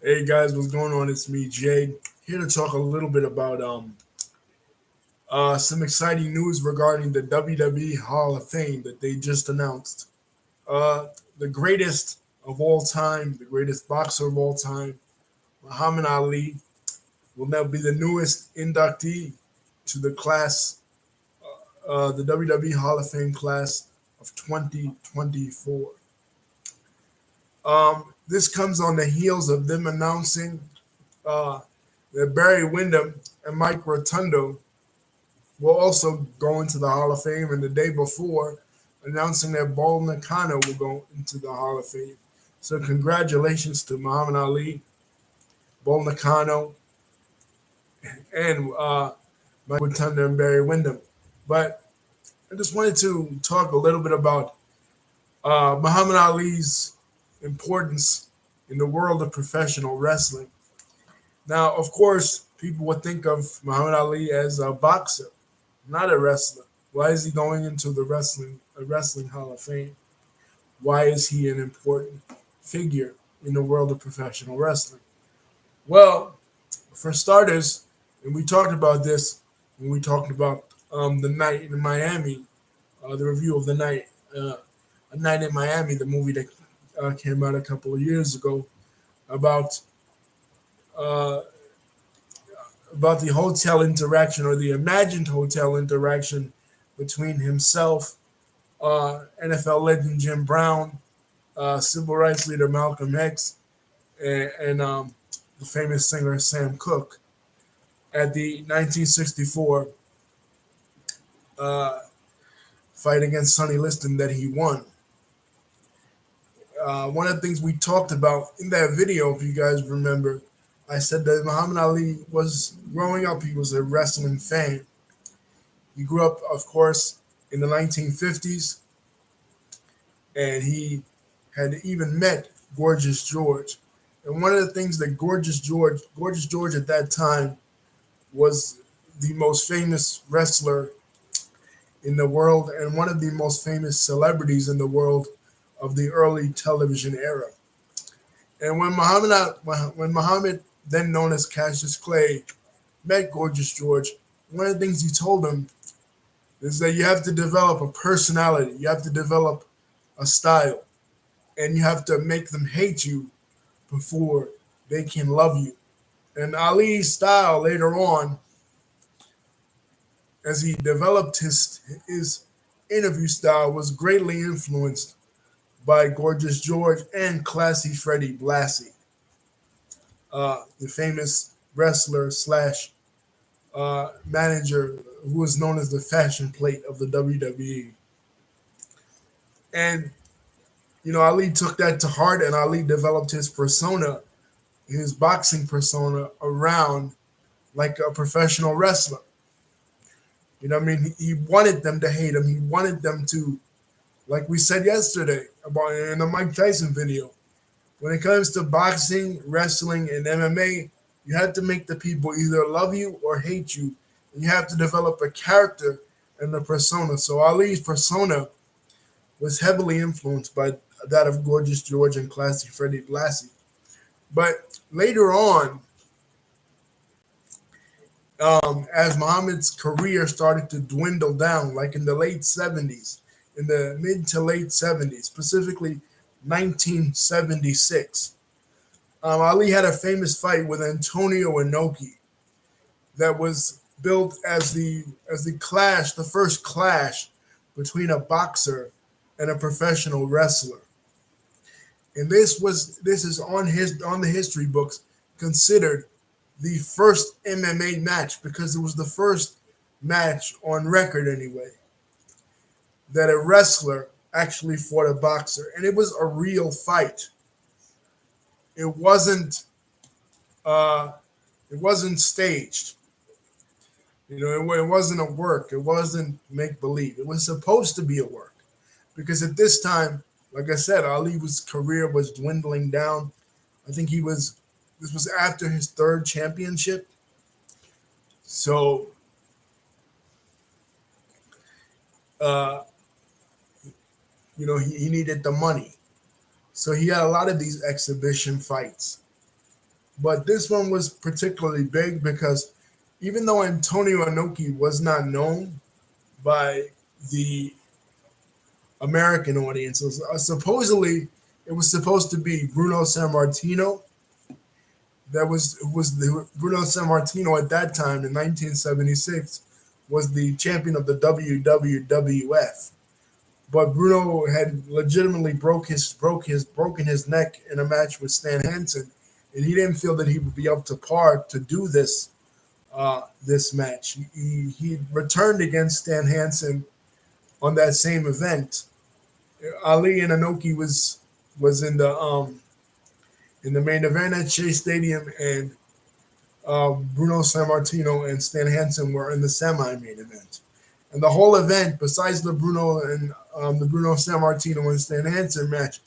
Hey guys, what's going on? It's me, Jay, here to talk a little bit about some exciting news regarding the WWE Hall of Fame that they just announced. The greatest of all time, the greatest boxer of all time, Muhammad Ali, will now be the newest inductee to the class, the WWE Hall of Fame class of 2024. This comes on the heels of them announcing uh, that Barry Windham and Mike Rotundo will also go into the Hall of Fame, and the day before, announcing that Bull Nakano will go into the Hall of Fame. So, congratulations to Muhammad Ali, Bull Nakano, and Mike Rotundo and Barry Windham. But I just wanted to talk a little bit about Muhammad Ali's importance in the world of professional wrestling. Now, of course, people would think of Muhammad Ali as a boxer, not a wrestler. Why is he going into the wrestling Hall of Fame? Why is he an important figure in the world of professional wrestling? Well, for starters, and we talked about this when we talked about the night in Miami, the review of the night, a night in Miami, the movie that came out a couple of years ago about uh, about the hotel interaction or the imagined hotel interaction between himself, NFL legend Jim Brown, civil rights leader Malcolm X, and the famous singer Sam Cooke at the 1964 uh, fight against Sonny Liston that he won. One of the things we talked about in that video, if you guys remember, I said that Muhammad Ali was growing up, he was a wrestling fan. He grew up, of course, in the 1950s, and he had even met Gorgeous George. And one of the things that Gorgeous George at that time was the most famous wrestler in the world and one of the most famous celebrities in the world of the early television era. And when Muhammad, then known as Cassius Clay, met Gorgeous George, one of the things he told him is that you have to develop a personality, you have to develop a style, and you have to make them hate you before they can love you. And Ali's style later on, as he developed his interview style, was greatly influenced by Gorgeous George and Classy Freddie Blassie, the famous wrestler slash manager who was known as the fashion plate of the WWE. And Ali took that to heart, and Ali developed his persona, his boxing persona, around like a professional wrestler. You know what I mean? He wanted them to hate him. He wanted them to, like we said yesterday about in the Mike Tyson video, when it comes to boxing, wrestling, and MMA, you have to make the people either love you or hate you. And you have to develop a character and a persona. So Ali's persona was heavily influenced by that of Gorgeous George and Classy Freddie Blassie. But later on, as Muhammad's career started to dwindle down, like in the late 70s, in the mid to late 70s, specifically 1976, Ali had a famous fight with Antonio Inoki that was built as the clash, the first clash between a boxer and a professional wrestler. And this is on the history books considered the first MMA match because it was the first match on record anyway that a wrestler actually fought a boxer, and it was a real fight. It wasn't uh, it wasn't staged. It wasn't a work. It wasn't make believe. It was supposed to be a work because at this time, like I said, Ali's career was dwindling down. I think he was. This was after his third championship, so uh, he needed the money. So he had a lot of these exhibition fights, But this one was particularly big because even though Antonio Inoki was not known by the American audiences, supposedly it was supposed to be Bruno Sammartino. That was the Bruno Sammartino at that time in 1976 was the champion of the WWF. But Bruno had legitimately broken his neck in a match with Stan Hansen, and he didn't feel that he would be up to par to do this match. He returned against Stan Hansen on that same event. Ali and Inoki was in the main event at Shea Stadium, and Bruno Sammartino and Stan Hansen were in the semi-main event. And the whole event, besides the Bruno Sammartino and Stan Hansen match,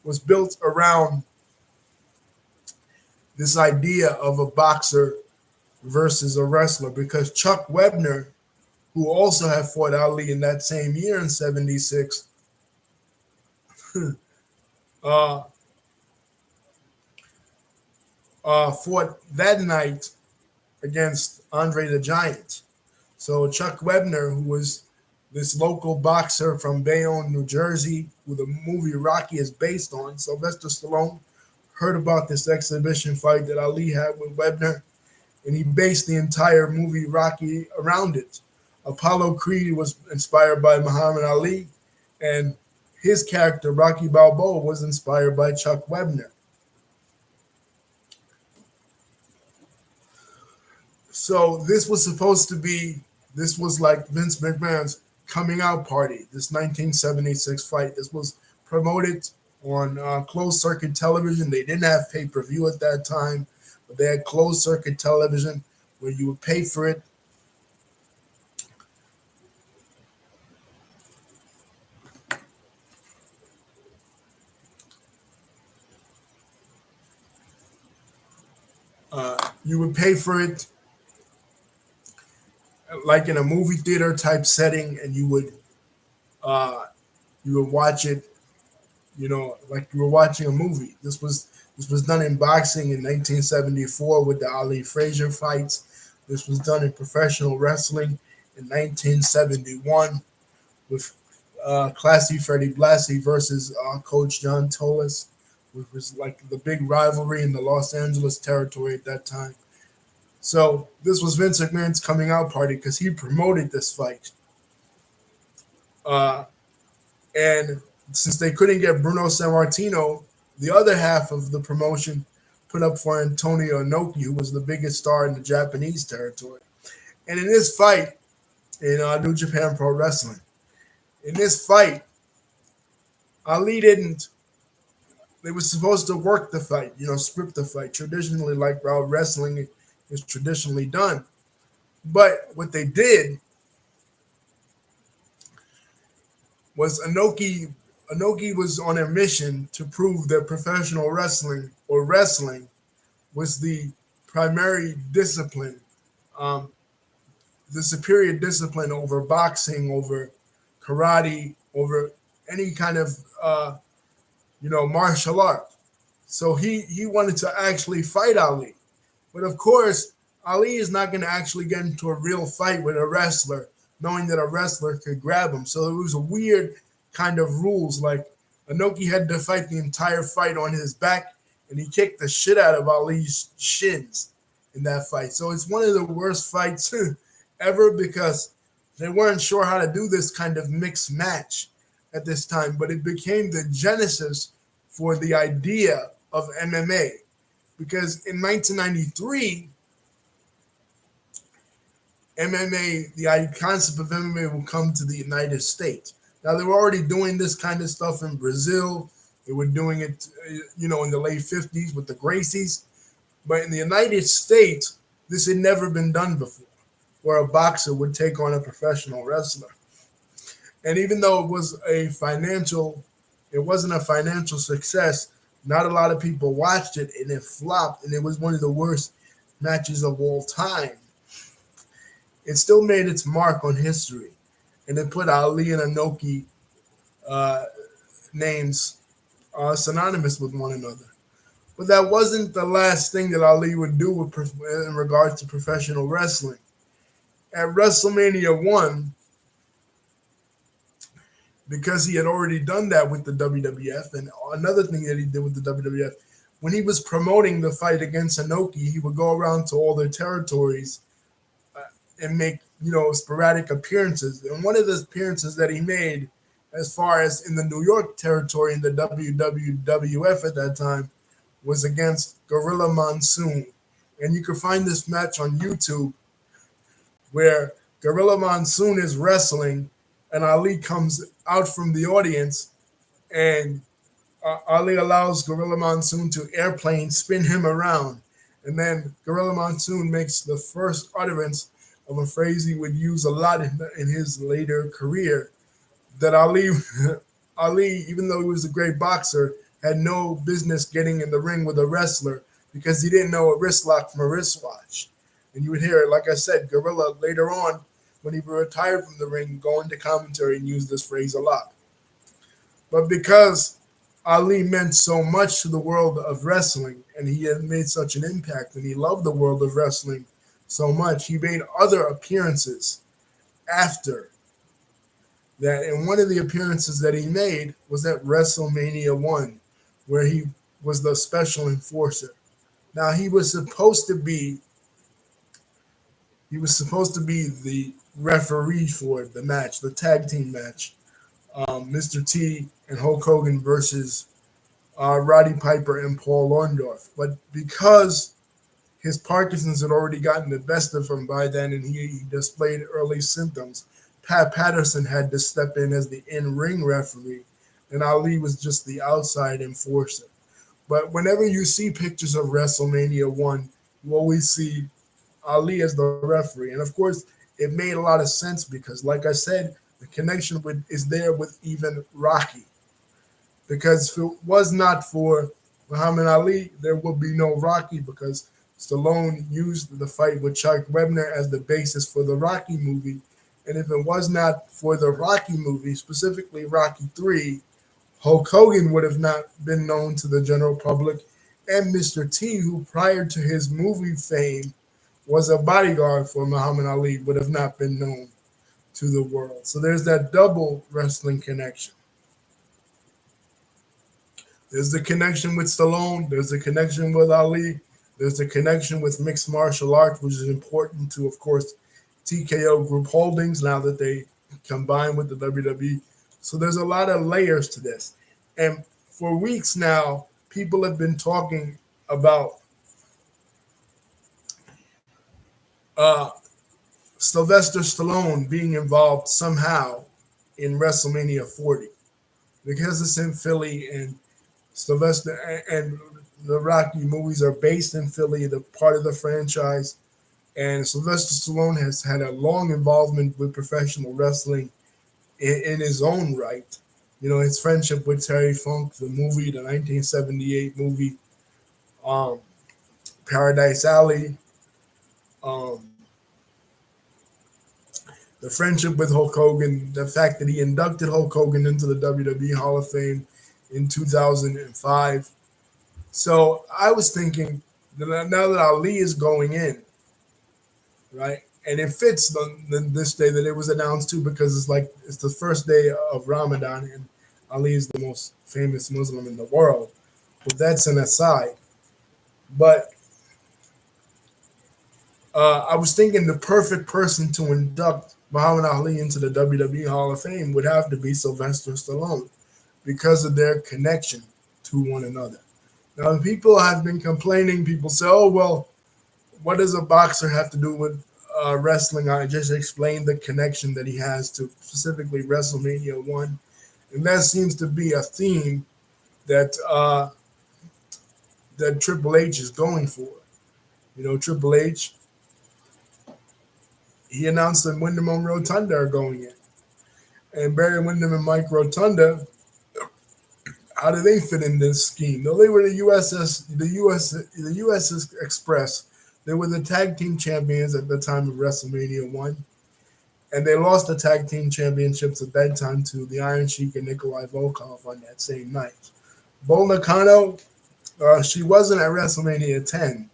was built around this idea of a boxer versus a wrestler, because Chuck Webner, who also had fought Ali in that same year in '76, uh, fought that night against Andre the Giant. So Chuck Webner, who was this local boxer from Bayonne, New Jersey, who the movie Rocky is based on, Sylvester Stallone, heard about this exhibition fight that Ali had with Webner, and he based the entire movie Rocky around it. Apollo Creed was inspired by Muhammad Ali, and his character, Rocky Balboa, was inspired by Chuck Webner. So this was like Vince McMahon's coming out party, this 1976 fight. This was promoted on closed circuit television. They didn't have pay per view at that time, but they had closed circuit television where you would pay for it. You would pay for it like in a movie theater type setting, and uh, you would watch it, like you were watching a movie. This was done in boxing in 1974 with the Ali Frazier fights. This was done in professional wrestling in 1971 with Classy Freddie Blassie versus Coach John Tolis, which was like the big rivalry in the Los Angeles territory at that time. So this was Vince McMahon's coming out party because he promoted this fight. Uh, and since they couldn't get Bruno Sammartino, the other half of the promotion put up for Antonio Inoki, who was the biggest star in the Japanese territory. And in this fight, in New Japan Pro Wrestling, in this fight, Ali didn't. They were supposed to work the fight, script the fight, traditionally like how wrestling is traditionally done. But what they did was Inoki was on a mission to prove that professional wrestling or wrestling was the primary discipline, um, the superior discipline over boxing, over karate, over any kind of martial art. So he wanted to actually fight Ali. But of course, Ali is not going to actually get into a real fight with a wrestler, knowing that a wrestler could grab him. So it was a weird kind of rules. Like Inoki had to fight the entire fight on his back, and he kicked the shit out of Ali's shins in that fight. So it's one of the worst fights ever because they weren't sure how to do this kind of mixed match at this time. But it became the genesis for the idea of MMA. Because in 1993, the concept of MMA will come to the United States. Now, they were already doing this kind of stuff in Brazil. They were doing it, in the late 50s with the Gracies. But in the United States, this had never been done before, where a boxer would take on a professional wrestler. And even though it wasn't a financial success, not a lot of people watched it, and it flopped, and it was one of the worst matches of all time. It still made its mark on history, and it put Ali and Inoki names synonymous with one another. But that wasn't the last thing that Ali would do in regards to professional wrestling. At WrestleMania 1, because he had already done that with the WWF, and another thing that he did with the WWF, when he was promoting the fight against Inoki, he would go around to all their territories uh, and make sporadic appearances. And one of the appearances that he made, as far as in the New York territory in the WWF at that time, was against Gorilla Monsoon. And you can find this match on YouTube where Gorilla Monsoon is wrestling and Ali comes out from the audience, and Ali allows Gorilla Monsoon to airplane spin him around. And then Gorilla Monsoon makes the first utterance of a phrase he would use a lot in his later career, that Ali, even though he was a great boxer, had no business getting in the ring with a wrestler because he didn't know a wrist lock from a wristwatch. And you would hear it, like I said, Gorilla later on, when he retired from the ring, go into commentary and use this phrase a lot. But because Ali meant so much to the world of wrestling, and he had made such an impact, and he loved the world of wrestling so much, he made other appearances after that. And one of the appearances that he made was at WrestleMania 1, where he was the special enforcer. Now he was supposed to be the referee for the match, the tag team match, Mr. T and Hulk Hogan versus Roddy Piper and Paul Orndorff. But because his Parkinson's had already gotten the best of him by then, and he displayed early symptoms, Pat Patterson had to step in as the in-ring referee, and Ali was just the outside enforcer. But whenever you see pictures of WrestleMania 1, you always see Ali as the referee. And of course, it made a lot of sense because, like I said, the connection is there with even Rocky. Because if it was not for Muhammad Ali, there would be no Rocky, because Stallone used the fight with Chuck Webner as the basis for the Rocky movie. And if it was not for the Rocky movie, specifically Rocky 3, Hulk Hogan would have not been known to the general public. And Mr. T, who prior to his movie fame was a bodyguard for Muhammad Ali, would have not been known to the world. So there's that double wrestling connection. There's the connection with Stallone. There's the connection with Ali. There's the connection with mixed martial arts, which is important to, of course, TKO Group Holdings now that they combine with the WWE. So there's a lot of layers to this. And for weeks now, people have been talking about uh, Sylvester Stallone being involved somehow in WrestleMania 40 because it's in Philly, and Sylvester and the Rocky movies are based in Philly, the part of the franchise. And Sylvester Stallone has had a long involvement with professional wrestling in his own right. His friendship with Terry Funk, the 1978 movie, um, Paradise Alley, um, the friendship with Hulk Hogan, the fact that he inducted Hulk Hogan into the WWE Hall of Fame in 2005. So I was thinking that now that Ali is going in, right, and it fits this day that it was announced too, because it's the first day of Ramadan, and Ali is the most famous Muslim in the world. But that's an aside. But I was thinking the perfect person to induct Muhammad Ali into the WWE Hall of Fame would have to be Sylvester Stallone because of their connection to one another. Now, people have been complaining. People say, oh, well, what does a boxer have to do with wrestling? I just explained the connection that he has to specifically WrestleMania 1. And that seems to be a theme that that Triple H is going for. Triple H, he announced that Wyndham and Rotunda are going in. And Barry Windham and Mike Rotunda, how do they fit in this scheme? No, they were the USS Express. They were the tag team champions at the time of WrestleMania 1. And they lost the tag team championships at that time to the Iron Sheik and Nikolai Volkov on that same night. Bull Nakano She wasn't at WrestleMania 10,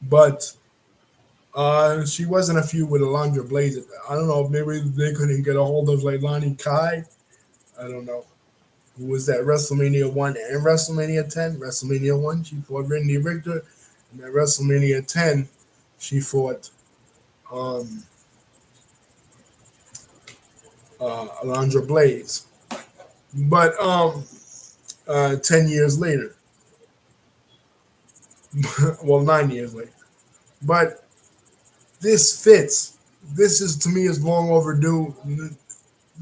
but she was in a feud with Alundra Blaze. I don't know. Maybe they couldn't get a hold of like Lonnie Kai. I don't know. Who was at WrestleMania 1 and WrestleMania 10? WrestleMania 1, she fought Randy Richter. And at WrestleMania 10, she fought um, Alundra Blaze. But 10 years later, well, 9 years later. But this fits. This is, to me, is long overdue.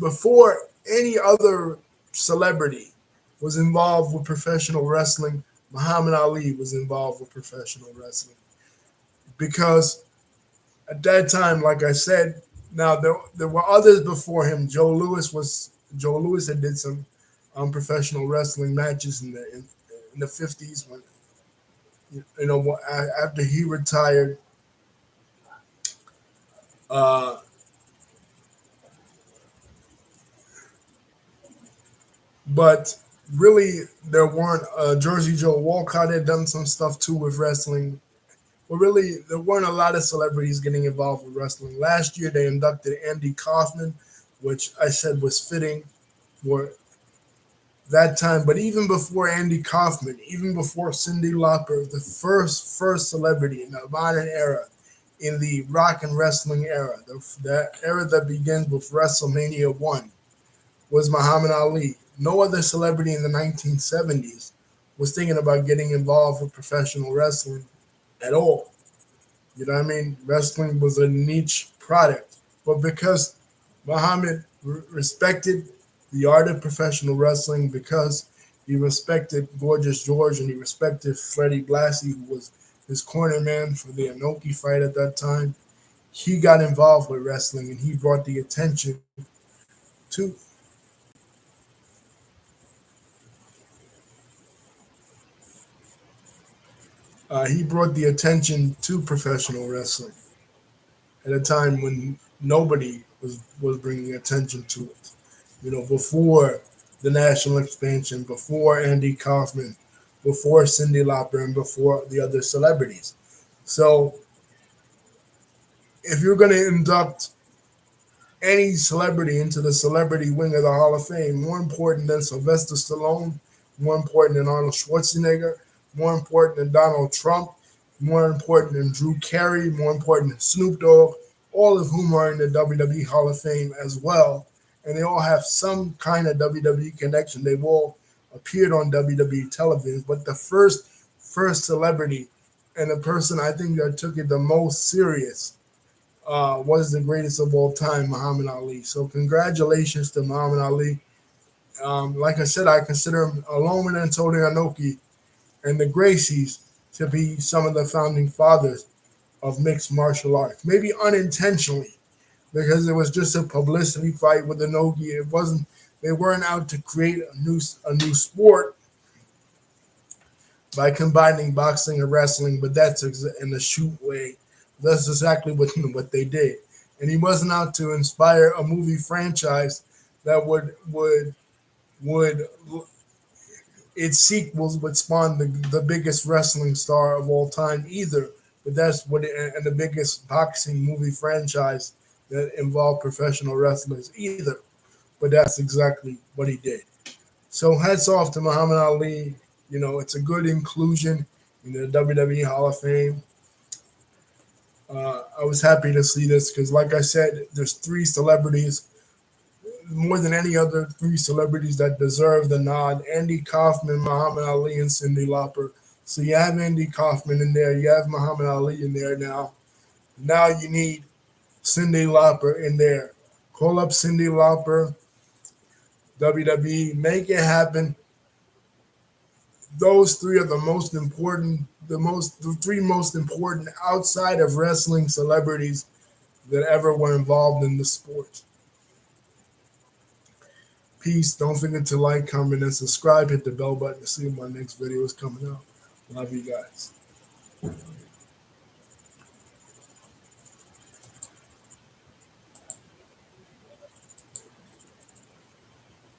Before any other celebrity was involved with professional wrestling, Muhammad Ali was involved with professional wrestling. Because at that time, like I said, now there were others before him. Joe Lewis had did some professional wrestling matches in the 50s when after he retired. Uh, but really, there weren't. Jersey Joe Walcott had done some stuff too with wrestling. But really, there weren't a lot of celebrities getting involved with wrestling. Last year, they inducted Andy Kaufman, which I said was fitting for that time. But even before Andy Kaufman, even before Cyndi Lauper, the first celebrity in the modern era, in the rock and wrestling era, the era that begins with WrestleMania 1, was Muhammad Ali. No other celebrity in the 1970s was thinking about getting involved with professional wrestling at all. You know what I mean? Wrestling was a niche product. But because Muhammad respected the art of professional wrestling, because he respected Gorgeous George and he respected Freddie Blassie, who was his corner man for the Inoki fight at that time, he got involved with wrestling and he brought the attention to professional wrestling at a time when nobody was bringing attention to it. Before the national expansion, before Andy Kaufman, before Cyndi Lauper, and before the other celebrities. So, if you're going to induct any celebrity into the celebrity wing of the Hall of Fame, more important than Sylvester Stallone, more important than Arnold Schwarzenegger, more important than Donald Trump, more important than Drew Carey, more important than Snoop Dogg, all of whom are in the WWE Hall of Fame as well. And they all have some kind of WWE connection. They've all appeared on WWE television. But the first celebrity and the person I think that took it the most serious was the greatest of all time, Muhammad Ali. So congratulations to Muhammad Ali. Like I said, I consider him, along with Antonio Inoki and the Gracies, to be some of the founding fathers of mixed martial arts. Maybe unintentionally, because it was just a publicity fight with Inoki. It wasn't. They weren't out to create a new sport by combining boxing and wrestling, but that's in a shoot way. That's exactly what they did. And he wasn't out to inspire a movie franchise that would its sequels would spawn the biggest wrestling star of all time either. But that's and the biggest boxing movie franchise that involved professional wrestlers either. But that's exactly what he did. So hats off to Muhammad Ali. It's a good inclusion in the WWE Hall of Fame. I was happy to see this because, like I said, there's three celebrities, more than any other three celebrities that deserve the nod: Andy Kaufman, Muhammad Ali, and Cyndi Lauper. So you have Andy Kaufman in there, you have Muhammad Ali in there now. Now you need Cyndi Lauper in there. Call up Cyndi Lauper, WWE, make it happen. Those three are the three most important outside of wrestling celebrities that ever were involved in the sport. Peace. Don't forget to like, comment, and subscribe. Hit the bell button to see when my next video is coming out. Love you guys.